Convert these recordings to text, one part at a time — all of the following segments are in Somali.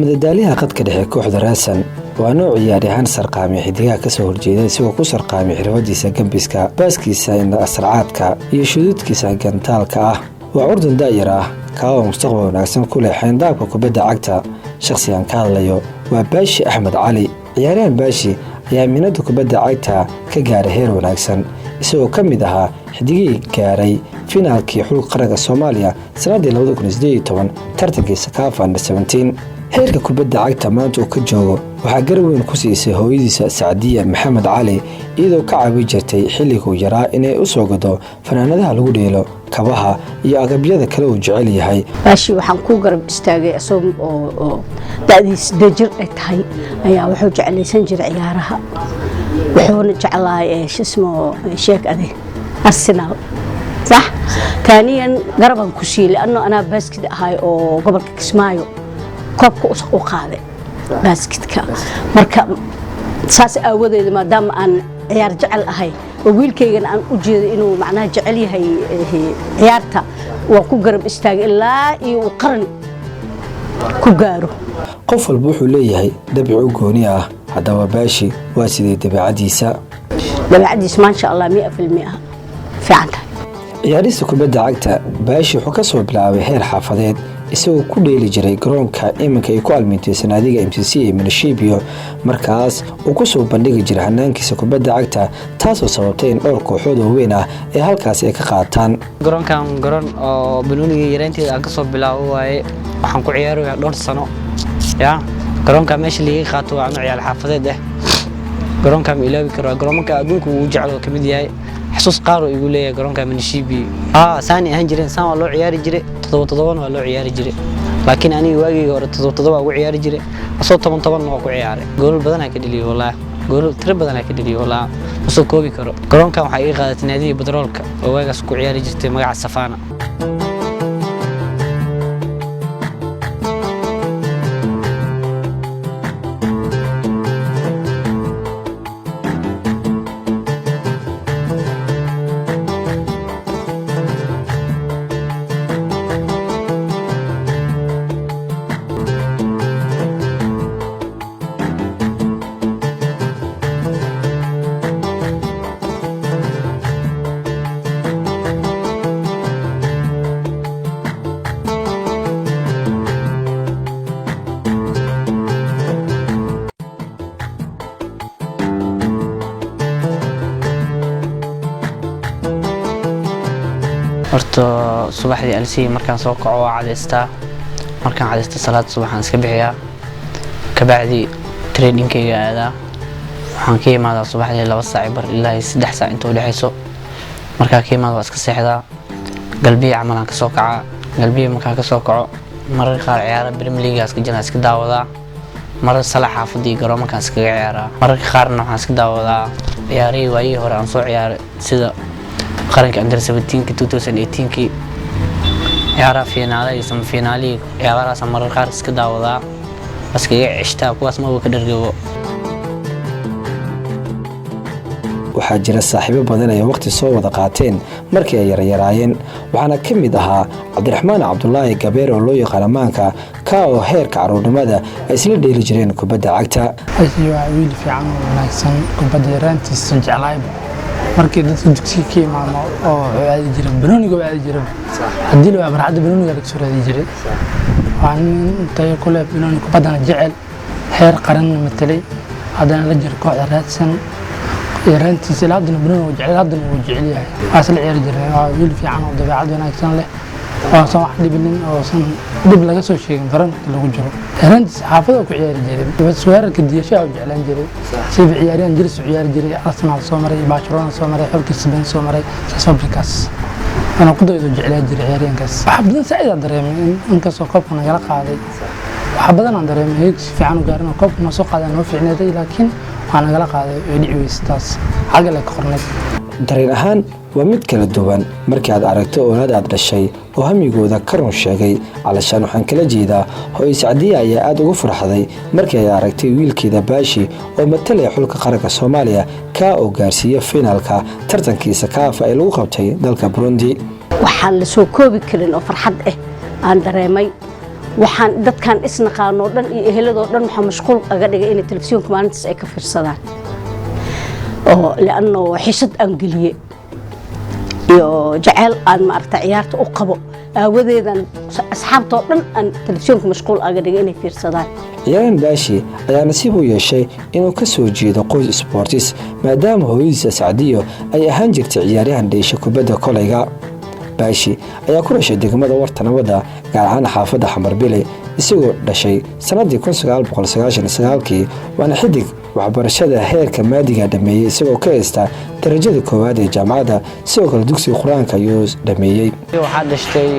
madadaaliyaha qadka dhexe kooxda Raasan waa nooc ciyaaryahan sarqaami xidigaha ka soo horjeeda isagoo ku sarqaami xirfadiisa gambiska baaskiisa asracaadka iyo shuduudkiisa gantaalka ah waa urdan daayir ah kaoo mustaqbal wanaagsan ku leh xeyndaabka kubadda cagta shakhsiyan ka hadlayo waa Baashi Axmed Cali ciyaaryahan Baashi ayaa minada kubadda cagta ka gaaray heer wanaagsan isagoo ka mid ahaa xidigii gaaray finaalkii xulka qaranka Soomaaliya sanadii 2018 tartankii CAF Under-17 heerka kubadda cagta maanta uu ka joogo waxaa garab weyn ku siisay hooyadiisa Saadiya Maxamed Cali iyadoo ka caawi jirtay xilliguu yaraa inay u soo gado fanaanadaha lagu dheelo kabaha iyo agabyada kale uu jecel yahay. Baashi waxaan ku garab istaagay asoo da'diis dajir ay tahay ayaa wuxuu jeclaysan jiray ciyaaraha wuxuuna jeclaay sheek ade Arsenal صح ثانيا قربان كوشي لانه انا باسكت هاي او قبل كسمايو كوبك u qaaday baaskitka marka saas aawadeed maadaama aan ciyaar jecel ahay oo wiilkaygan aan u jeedo inuu macnaha jecel yahay ciyaarta waa ku garab istaagay ilaa iyo qaran ku gaaro qof walba wuxuu leeyahay dabiic gooni ah hadaba Baashi waa sidii dabiicadiisa ma sha Allah 100% fiican ciyaarista kubadda cagta Baashi wuxuu ka soo bilaabay heer xaafadeed isagoo ku dheeli jiray garoonka iminka ay ku almintay sanadiga MCC ee Milishibiyo markaas uu ku soo bandhigi jiray hanaankiisa kubadda cagta taasoo sababtay in dhowr kooxood oo weyn ah ee halkaas ay ka qaataan garoonkan garoon oo banooniga yareynteeda aan ka soo bilaabo waaye waxaan ku ciyaarayaa dhowr sano garoonka meesha laga qaato waa ciyaar xaafadeed garoonka ma ilaawi karo garoonka adduunka uu jecel ka mid yahay xasuus qaaro igu leeyahay garoonka Milishibiyo saani ahaan jireen saan waa loo ciyaari jiray todoba waa loo ciyaari jiray laakiin aniga waagii hore todoba ugu ciyaari jiray asoo 10 waa ku ciyaaray gool badan ka dhaliyo wallahi gool tiro badan ka dhaliyo wallahi soo koobi karo garoonka waxa ay qaadatay naadiga Badroolka oo waagaas ku ciyaari jirtay magaca Safana horta subaxdii alsi markaan soo kaco waa cadeystaa markaan cadeysto salaad subaxan iska bixiyaa ka bacdi trainingkayga aadaa waxaan ka imaadaa subaxdii 2 saac bar ilaa 3 saac inta u dhaxayso markaa ka imaado iska seexdaa galbiya camalan ka soo kaca galbiya markaa ka soo kaco marar qaar ciyaara Premier League iska jana iska daawadaa marar salax xaafadii garoomadan iska ciyaaraa marar qaarna waxaan iska daawadaa ciyaarihii waayii hore aan soo ciyaaray sida qaranka Under-17 2018 ciyaaraha finaalada iyo semifinaalada ciyaarahaas marar qaar iska daawadaa bas kaga cishtaa kuwaas ma ka dhargabo waxaa jira saaxiibo badan ay waqti soo wada qaateen markii ay yaraayeen waxaana ka mid ahaa Cabdiraxmaan Cabdullaahi Gabeer oo loo yaqaan maanka ka oo heerka caruurnimada ay isla dheeli jireen kubadda cagta waa wiil fiican oo wanaagsan kubadda yaraantiisa jeclaay markii dadku dugsiga ka imaamo oo aadi jiray banooniga aadi jiray hadii loo barxada banooniga laga soo raadi jiray waan tay kule banooniga kubadana jecel heer qaran matalay hadana la jir kooxda Raadsan yaraantiisa laadna banooniga jecel hadana uu jecel yahay asal ciyaar jiray waa wiil fiican oo dabeecad wanaagsan leh oo soo wax dhibin oo san dib laga soo sheegin faran lagu jiro yaraantiisa xaafada ku ciyaari jiray suwaarka diyasha oo jeclaan jiray si ciyaaryahan jiris ciyaar jiray Arsenal soo maray Barcelona soo maray xulka Spain soo maray Fabricas ana ku daydo jeclaan jiray ciyaaryahankaas waxa badan saacada dareemay in ka soo koobka naga qaaday waxa badan aan dareemay heeg si fiican u gaarin koobka ma soo qaadan oo fiicnaaday laakiin waana naga qaaday oo dhiciistaas xaga la qornay dareen ahaan waa mid kala duwan markii aad aragto oolad aad dhashay oo hamigooda ka run sheegay calashaan waxaan kala jeedaa hooyo Saadiya ayaa aad ugu farxaday markii ay aragtay wiilkeeda Baashi oo matalaya xulka qaranka Soomaaliya ka oo gaarsiiyay finaalka tartankiisa CAF ee lagu qabtay dalka Burundi waxaan la soo koobi karin oo farxad aan dareemay waxaan dadkan isnaqaanoo dhan iyo eheladoo dhan waxaa mashquul aga dhigay inay telefisyoonka maalintaas ay ka fiirsadaan oo li'anno xishad aan geliye iyo jacayl aan maaragta ciyaarta u qabo aawadeedan asxaabtoo dhan aan telefisyoonka mashquul aga dhigay inay fiirsadaan ciyaaryahan baashi ayaa nasiib u yeeshay inuu ka soo jeedo qoys isboortis maadaama hooyadiisa Sacdiyo ay ahaan jirtay ciyaaryahan dheesha kubadda kolayga. baashi ayaa ku dhashay degmada Warta Nabadda gaar ahaan xaafadda Xamarbile isagoo dhashay sanadii 1999 waana xidig waxbarashada heerka maadiga dhameeyay isagoo ka haysta darajada koowaad ee jaamacadda sidoo kale dugsiga Quraanka ayuu dhameeyay. waxaa dhashtay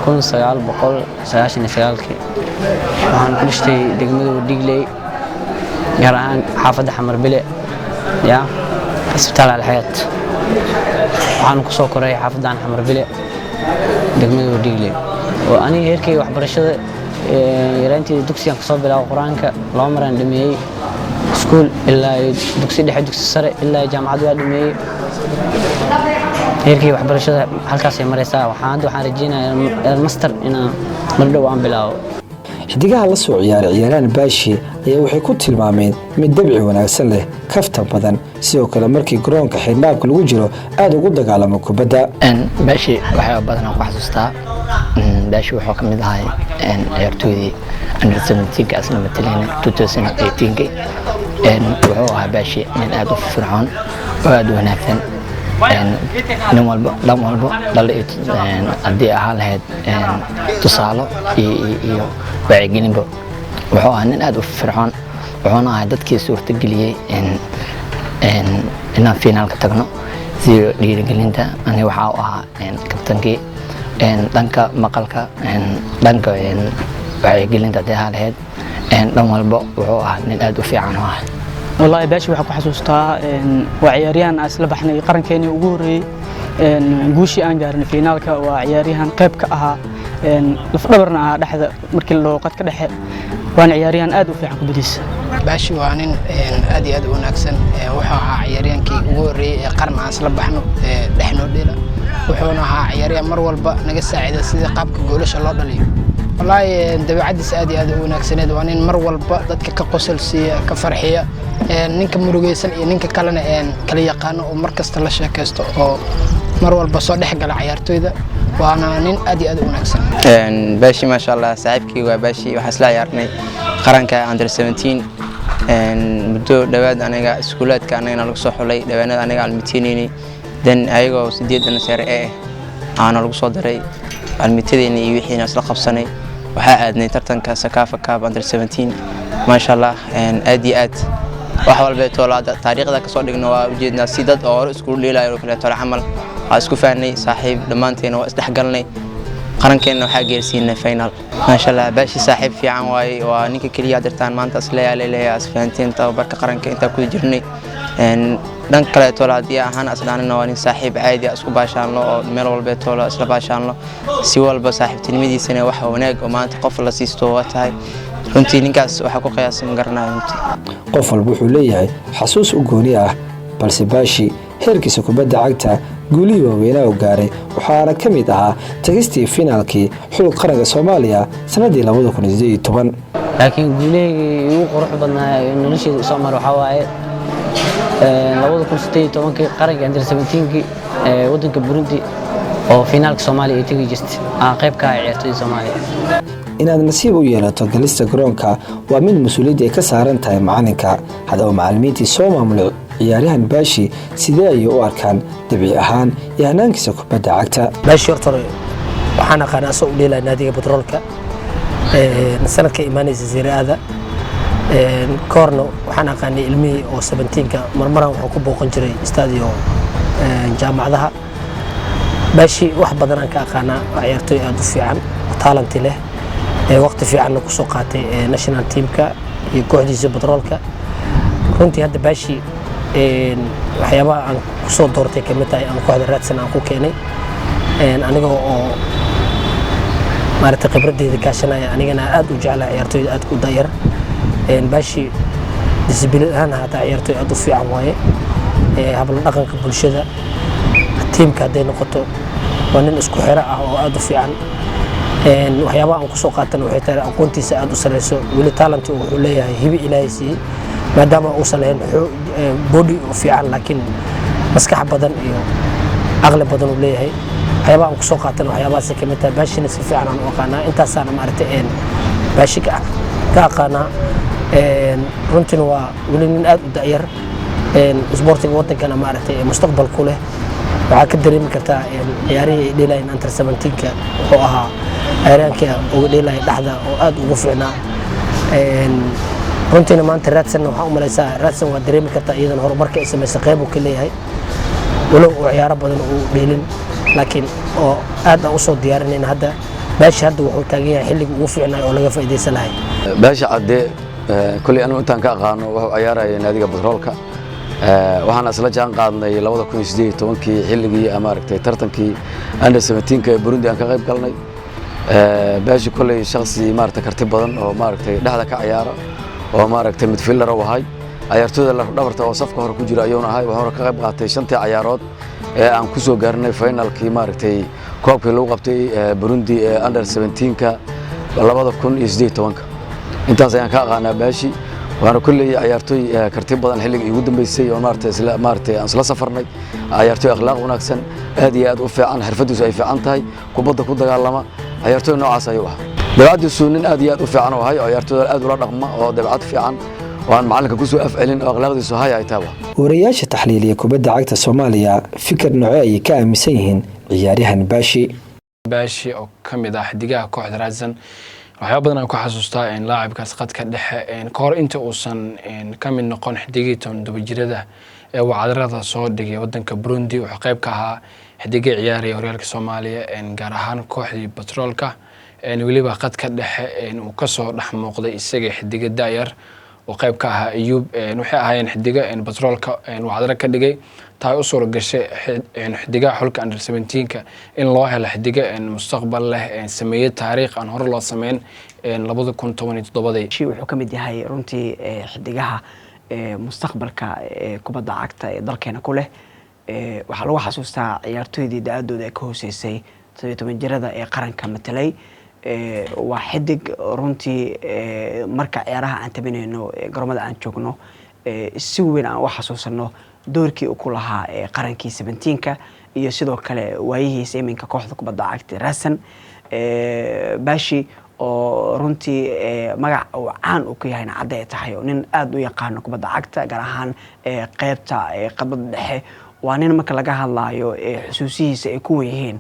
1999 waxaan ku dhashtay degmada Wadigley gaar ahaan xaafadda Xamarbile ya isbitaal Al-Hayat waxaan ku soo koray xaafaddan Xamarbile degmada Wadigley oo aniga heerkay waxbarashada yaraantii dugsiga ka soo bilaabo Quraanka loo maraan dhameeyay iskuul ilaa dugsi dhexe dugsi sare ilaa jaamacad waa dhameeyay heerkay waxbarashada halkaas ay maraysaa waxaan rajeynayaa master inaan mar dhow aan bilaabo. xidigaha la soo ciyaaray ciyaaryahan baashi ayaa waxay ku tilmaameen mid dabci wanaagsan leh kaftan badan sidoo kale markii garoonka xidhnaabka lagu jiro aad ugu dagaalamo kubadda. baashi waxaa badan ku xasuustaa baashi wuxuu ka mid ahaa ciyaartoydii under 17 asna matalayna 2018 wuxuu ahaa baashi nin aad u firfircoon oo aad u wanaagsan nin walba dhal haddii ahaa lahayd tusaalo iyo wacyigelinba wuxuu ahaa nin aad u firfircoon wuxuuna ahaa dadkii suurtageliyey inaan finaalka tagno sidoo dhiirigelinta aniga waxaa u ahaa kabtankii dhanka maqalka dhanka wacyigelinta haddii ahaa lahayd dhan walba wuxuu ahaa nin aad u fiican oo ah. والله باشي waxaa ku xasuustaa ciyaaryahan asla baxnay qarankeena ugu horeeyay guushii aan gaarnay finaalka waa ciyaaryahan qayb ka ahaa lafdhabarna ah dhaxda markii loo qad ka dhaxe waan ciyaaryahan aad u fiican kubadiisa. baashi waa nin aad iyo aad u wanaagsan wuxuu ahaa ciyaaryahankii ugu horeeyay ee qaran aan asla baxno dhexnoo dheela wuxuuna ahaa ciyaaryahan mar walba naga saacida sidii qaabka goolasha loo dhaliyo. والله dabeecadiisa aad iyo aad u wanaagsaneed waa nin mar walba dadka ka qosol siiya ka farxiya ninka murugaysan iyo ninka kalena kala yaqaan oo mar kasta la sheekaysto oo mar walba soo dhex gala ciyaartoyda waana nin aad iyo aad u wanaagsan. baashi ma sha Allah saaxiibkii waa baashi waxa isla ciyaarnay qaranka under 17 muddo dhawaad aniga iskuulaadka anaga lagu soo xulay dhawaanada aniga almitiinini dan ayagoo 8 sare aan lagu soo daray almitiinini iyo wixii isla qabsanay waxaa aadnay tartanka Sakafa Cup under 17 ma sha Allah aad iyo aad wax walba toolaada taariikhda ka soo dhigno waa ujeednaa si dad oo isku leelayo kale tool camal waa isku faanay saaxiib dhamaanteena waa isdhexgalnay qarankeena waxaa geersiinay final ma sha Allah baashi saaxiib fiican waay waa ninka kaliya dirtaan maanta isla leeyahay asfaanteen tababarka qaranka inta ku jirnay dhan kale toolaadii ahaan asdaanina waa nin saaxiib caadi isku baashaanlo oo meel walba toola isla baashaanlo si walba saaxiibtinimadiisana wax wanaag oo maanta qof la siisto waa tahay runtii ninkaas waxa ku qiyaasay garanayo runtii qof walba wuxuu leeyahay xasuus u gooni ah balse baashi heerkiisa kubadda cagta guulihii waaweynaa u gaaray waxaana ka mid ahaa tagistii finaalkii xulka qaranka Soomaaliya sanadii 2018 laakiin guulihii ugu quruxda badnaa noloshii Soomaaliya waxa waaye 2018 qaranka under 17 wadanka Burundi oo finaalka Soomaaliya ay tagi jirtay qayb ka ah ciyaartoyda Soomaaliya. inaad nasiib u yeelato galista garoonka waa mid mas'uuliyad ay ka saaran tahay macalinka hadaba macallimiintii soo maamulay ciyaaryahan baashi sidee ay u arkaan dabiici ahaan iyo hanaankiisa kubadda cagta. baashi horta waxaan aqaanaa soo u dheelaa naadiga Batroolka sanadka imaanaysa Ziraada koorno waxaan aqaanay ilmihii oo 17ka marmaran wuxuu ku booqan jiray stadiyo jaamacadaha. baashi wax badan aan ka aqaanaa ciyaartoy aad u fiican talent leh waqti fiican ku soo qaatay national teamka iyo kooxdiisa Batroolka runtii hadda baashi waxyaabaha aan ku soo doortay kamid tahay aan kooxda raadsan aan ku keenay aniga oo maaragtay khibradeyda kaashanaya anigana aad u jeclaa ciyaartoyda aad ku dayar baashi discipline ahaan hata ciyaartoy aad u fiican waaye habla dhaqanka bulshada tiimka haday noqoto waa nin isku xira ah oo aad u fiican waxyaabaha aan kusoo qaatan waxay tahay aqoontiisa aad u sareyso weli talent wuxuu leeyahay hibi ilaahay siiyey maadaama uusan lahayn body oo fiican laakiin maskax badan iyo aqli badan uu leeyahay waxyaabaha aan kusoo qaatan waxyaabahaas ka mid tahay baashina si fiican aan u aqaanaa intaasaana maaragtay baashi ka aqaanaa runtina waa weli nin aad u da'yar isboortiga wadankana maaragtay mustaqbal ku leh waxaa ka dareemi kartaa ciyaarihii ay dheelayeen under 17ka wuxuu ahaa ciyaaryaanka uga dheelaya dhexda oo aad ugu fiicnaa runtiina maanta raadsanna waxaan u malaysaa raadsan waa dareemi kartaa iyadana horumarka ay samaysay qayb uu ka leeyahay walow uu ciyaaro badan uu dheelin laakiin oo aad aan usoo diyaarinayna hadda baashi hadda wuxuu taagan yahay xilliga ugu fiicnaa oo laga faa'iidaysan lahay baashi cadde kulli anigu intaan ka aqaano wuxuu ciyaaraya naadiga batroolka waxaan isla jaan qaadnay 2018kii xilligii maaragtay tartankii under 17ka ee Burundi aan ka qayb galnay baashi kulli shakhsi maaragtay karti badan oo maaragtay dhexda ka ciyaara oo maaragtay midfielder u ahay ciyaartooyda la dhabarta oo safka hore ku jira ayuuna ahay wuxuu ka qayb qaatay 5 ciyaarood ee aan ku soo gaarnay finalkii maaragtay koobkii lagu qabtay Burundi ee under 17ka 2018 intaas ayaan ka aqaanaa baashi waana kulli ciyaartooy karti badan xilliga ugu dambeysay oo maartay aan isla safarnay ciyaartooy akhlaaq wanaagsan aad iyo aad u fiican xirfadiisu ay fiican tahay kubadda ku dagaalama ciyaartooy noocaas ayuu ahaa dabacdiisu nin aad iyo aad u fiican oo hay ciyaartooyda aad ula dhaqma oo dabacad fiican waan macalinka ku soo afcelin oo akhlaaqdiisu hay ay tahay wariyaasha taxliiliya kubadda cagta Soomaaliya fikir nooc ay ka aaminsan yihiin ciyaaryahan baashi oo kamid ah xidigaha kooxda Raadsan waxyaabo badan aan ku xasuustaa laacibkaas qadka dhexe ka hor inta uusan ka mid noqon xidigii 17 jirada ee wacdarada soo dhigay wadanka Burundi wuxuu qayb ka ahaa xidigii ciyaaraya horyaalka Soomaaliya gaar ahaan kooxdii Batroolka waliba qadka dhexe uu ka soo dhex muuqday isaga xidiga daayar oo qayb ka ahaa Ayub waxay ahaayeen xidiga Batroolka wacdara ka dhigay taay u soo gashay xidiga xulka under 17ka in loo helo xidiga mustaqbal leh sameeyay taariikh aan hore loo sameyn 2017 wuxuu kamid yahay runtii xidigaha mustaqbalka kubadda cagta ee dalkeena ku leh waxa lagu xasuustaa ciyaartooydii da'adooda ay ka hooseysay 17 jirada ee qaranka matalay waa xidig runtii marka ciyaaraha aan tabinayno garoomada aan joogno si weyn aan u xasuusano doorkii uu ku lahaa qarankii 17ka iyo sidoo kale waayihiisa iminka kooxda kubadda cagta Raadsan baashi oo runtii magac uu caan u ka yahay cadde tahay oo nin aad u yaqaan kubadda cagta gaar ahaan qaybta qadada dhexe waa nin marka laga hadlayo xusuusihiisa ay ku weyn yihiin